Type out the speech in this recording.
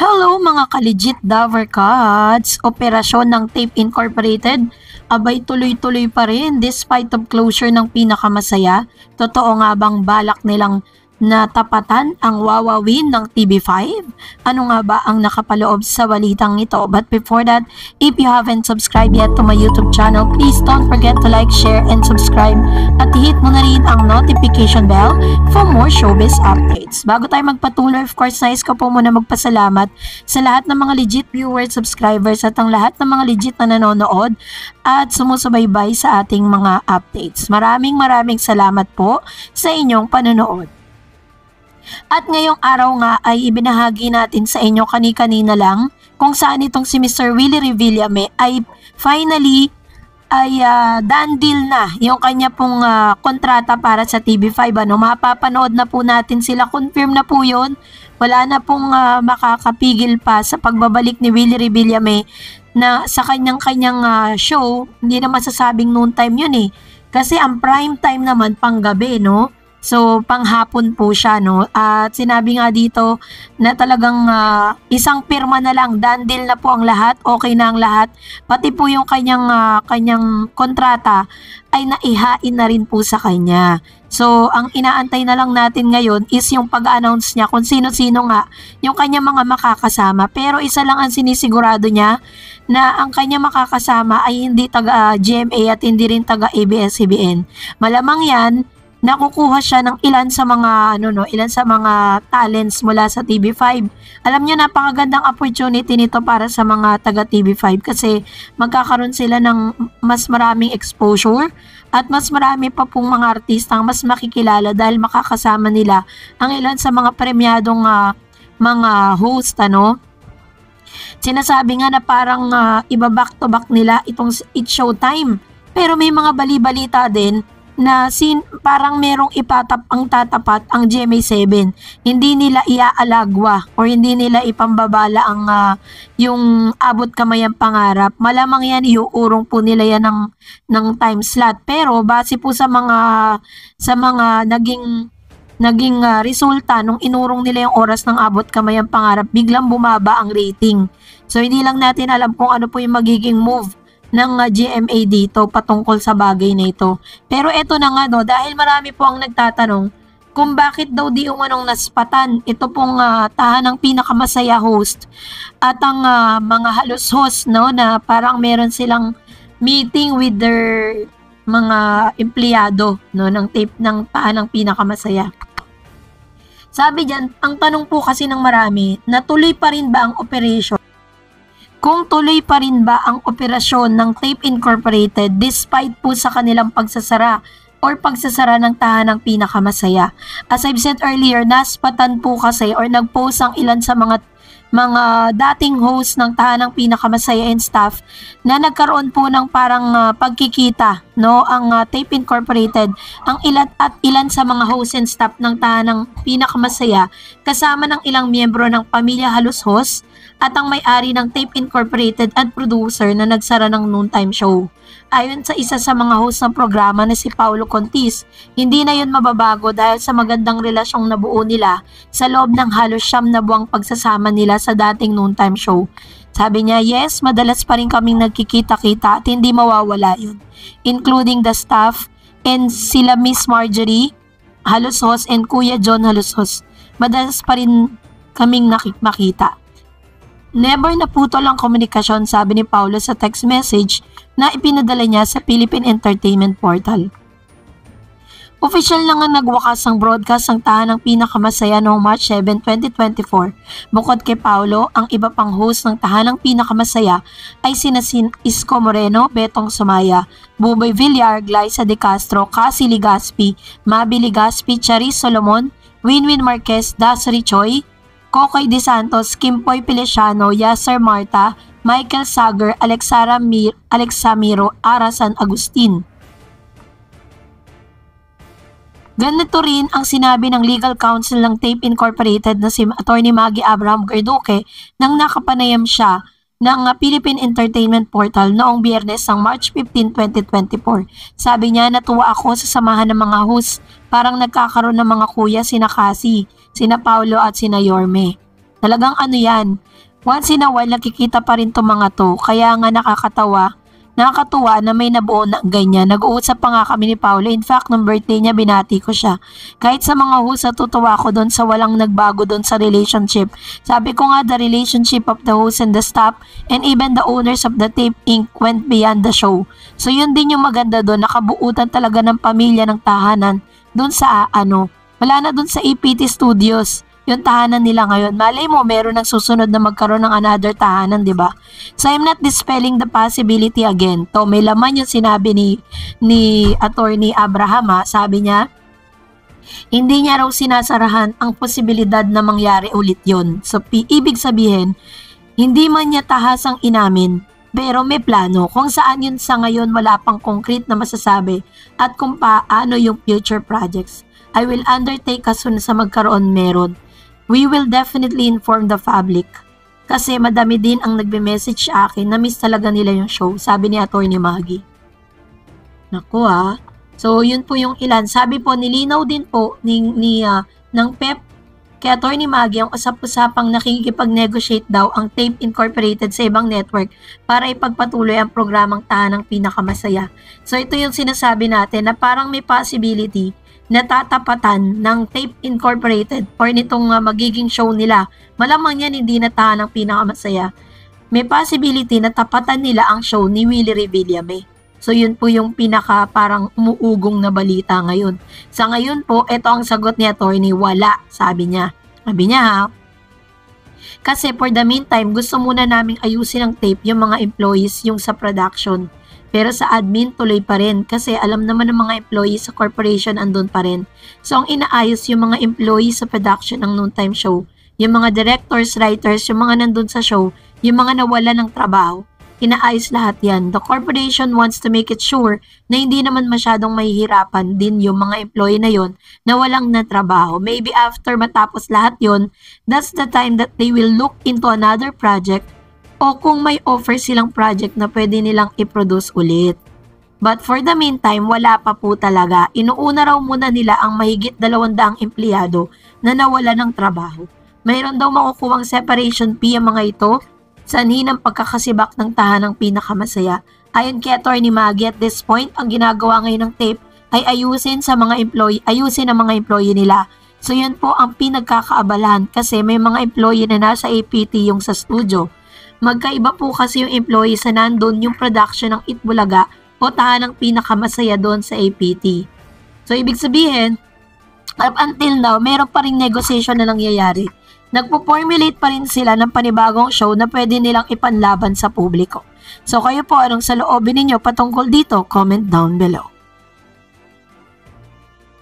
Hello mga ka-legit Dover Cats! Operasyon ng Tape Incorporated, abay tuloy-tuloy pa rin despite of closure ng pinakamasaya. Totoo nga bang balak nilang natapatan ang wawawin ng TV5? Ano nga ba ang nakapaloob sa balitang ito? But before that, if you haven't subscribed yet to my YouTube channel, please don't forget to like, share, and subscribe at hit mo na rin ang notification bell for more showbiz updates. Bago tayo magpatuloy, of course, nais ko po muna magpasalamat sa lahat ng mga legit viewers, subscribers at ang lahat ng mga legit na nanonood at sumusubaybay sa ating mga updates. Maraming salamat po sa inyong panonood. At ngayong araw nga ay ibinahagi natin sa inyo kani-kanina lang kung saan itong si Mr. Willie Revillame ay finally ay done deal na yung kanya pong kontrata para sa TV5. Mapapanood na po natin sila, confirm na po yun. Wala na pong makakapigil pa sa pagbabalik ni Willie Revillame na sa kanyang show. Hindi na masasabing noon time yun kasi ang prime time naman panggabi, no? So, panghapon po siya, no? At sinabi nga dito na talagang isang pirma na lang, done deal na po ang lahat, okay na ang lahat. Pati po yung kanyang kontrata ay naihain na rin po sa kanya. So, ang inaantay na lang natin ngayon is yung pag-announce niya kung sino-sino nga yung kanyang mga makakasama. Pero isa lang ang sinisigurado niya, na ang kanya makakasama ay hindi taga GMA at hindi rin taga ABS-CBN. Malamang yan, nakukuha siya ng ilan sa mga talents mula sa TV5. Alam niyo, napakagandang opportunity nito para sa mga taga TV5 kasi magkakaroon sila ng mas maraming exposure at mas marami pa pong mga artista ang mas makikilala dahil makakasama nila ang ilan sa mga premyadong mga host, Sinasabi nga na parang iba back to back nila itong It's Showtime. Pero may mga bali-balita din na parang merong tatapat ang GMA7. Hindi nila iaalagwa or hindi nila ipambabala ang yung abot kamay ang pangarap. Malamang yan iuurong po nila yan ng time slot. Pero base po sa mga naging resulta nung inurong nila yung oras ng abot kamay ang pangarap, biglang bumaba ang rating. So hindi lang natin alam kung ano po yung magiging move ng GMA dito patungkol sa bagay na ito. Pero eto na nga, dahil marami po ang nagtatanong kung bakit daw di umanong naspatan ito pong tahanang pinakamasaya host at ang mga halos host, na parang meron silang meeting with their mga empleyado, ng tape ng tahanang pinakamasaya. Sabi diyan, ang tanong po kasi ng marami, natuloy pa rin ba ang operation? Kung tuloy pa rin ba ang operasyon ng Tape Incorporated despite po sa kanilang pagsasara or pagsasara ng tahanang pinakamasaya. As I've said earlier, naspatan po kasi or nag-post ang ilan sa mga dating host ng tahanang pinakamasaya and staff na nagkaroon po ng parang pagkikita, ang Tape Incorporated, ang ilan sa mga host and staff ng tahanang pinakamasaya kasama ng ilang miyembro ng pamilya halos host at ang may-ari ng Tape Incorporated at producer na nagsara ng noontime show. Ayon sa isa sa mga host ng programa na si Paulo Contis, hindi na yun mababago dahil sa magandang relasyong nabuo nila sa loob ng halos 9 na buwang pagsasama nila sa dating noontime show. Sabi niya, yes, madalas pa rin kaming nagkikita-kita at hindi mawawala yun, including the staff and sila Miss Marjorie Halusos and Kuya John Halusos. Madalas pa rin kaming makita. Never naputol ang komunikasyon, sabi ni Paulo sa text message na ipinadala niya sa Philippine Entertainment Portal. Official na nga nagwakas ang broadcast ng tahanang pinakamasaya noong March 7, 2024. Bukod kay Paulo, ang iba pang host ng tahanang pinakamasaya ay sina Isko Moreno, Betong Sumaya, Buboy Villar, Glyza De Castro, Cassie Ligaspi, Mabi Ligaspi, Charis Solomon, Winwin Marquez, Dasri Choi, Kokoy De Santos, Kimpoy Feliciano, Yasser Marta, Michael Sager, Alexa Miro, Arasan Agustin. Ganito rin ang sinabi ng legal counsel ng Tape Incorporated na si Attorney Maggie Abraham Garduque nang nakapanayam siya ng Philippine Entertainment Portal noong Biyernes ng March 15, 2024. Sabi niya, natuwa ako sa samahan ng mga host, parang nagkakaroon ng mga kuya sina Cassie, sina Paulo at sina Yorme. Talagang ano yan, once in a while nakikita pa rin to mga to, kaya nga nakakatuwa na may nabuo na ganyan. Nag-uusap pa nga kami ni Paolo. In fact, nung birthday niya, binati ko siya. Kahit sa mga host, natutuwa ko doon sa walang nagbago doon sa relationship. Sabi ko nga, the relationship of the host and the staff and even the owners of the Tape Inc. went beyond the show. So yun din yung maganda doon. Nakabuutan talaga ng pamilya ng tahanan doon sa wala na doon sa APT Studios. Yung tahanan nila ngayon. Malay mo, meron ng susunod na magkaroon ng another tahanan, di ba? So, I'm not dispelling the possibility again. To, may laman yung sinabi ni Attorney Abraham, ha? Sabi niya, hindi niya raw sinasarahan ang posibilidad na mangyari ulit yon. So, ibig sabihin, hindi man niya tahasang inamin, pero may plano kung saan yun sa ngayon wala pang concrete na masasabi at kung paano yung future projects. I will undertake as soon sa magkaroon meron. We will definitely inform the public. Kasi madami din ang nagbe-message sa akin na miss talaga nila yung show, sabi ni Attorney Maggie. Naku So, yun po yung ilan. Sabi po, nilinaw din po ng PEP kay Attorney Maggie ang usap-usapang nakikipag-negotiate daw ang Tape Incorporated sa ibang network para ipagpatuloy ang programang Tahanang Pinakamasaya. So, ito yung sinasabi natin na parang may possibility natatapatan ng Tape Incorporated or nitong magiging show nila. Malamang yan hindi na Tahanang Pinakamasaya. May possibility na tapatan nila ang show ni Willie Revillame. So yun po yung pinaka parang umuugong na balita ngayon. Sa ngayon po, ito ang sagot ni Attorney, wala, sabi niya. Sabi niya kasi for the meantime, gusto muna naming ayusin ang tape yung mga employees yung sa production. Pero sa admin, tuloy pa rin kasi alam naman ng mga employees sa corporation andun pa rin. So, ang inaayos yung mga employees sa production ng noontime show, yung mga directors, writers, yung mga nandun sa show, yung mga nawala ng trabaho, inaayos lahat yan. The corporation wants to make it sure na hindi naman masyadong mahihirapan din yung mga employee na yon na walang na trabaho. Maybe after matapos lahat yon, that's the time that they will look into another project o kung may offer silang project na pwede nilang i-produce ulit. But for the meantime, wala pa po talaga. Inuuna raw muna nila ang mahigit 200 empleyado na nawala ng trabaho. Mayroon daw makukuwang separation fee ang mga ito, sanhi ng pagkakasibak ng Tahanang Pinakamasaya. Ayon kay Attorney Maggie, at this point, ang ginagawa ngayon ng tape ay ayusin ang mga employee nila. So yun po ang pinagkakaabalahan kasi may mga employee na nasa APT yung sa studio. Magkaiba po kasi yung employee sa nandun yung production ng Itbulaga o Tahanang Pinakamasaya doon sa APT. So, ibig sabihin, up until now, meron pa rin negotiation na nangyayari. Nagpo-formulate pa rin sila ng panibagong show na pwede nilang ipanlaban sa publiko. So, kayo po, anong saloobin ninyo patungkol dito? Comment down below.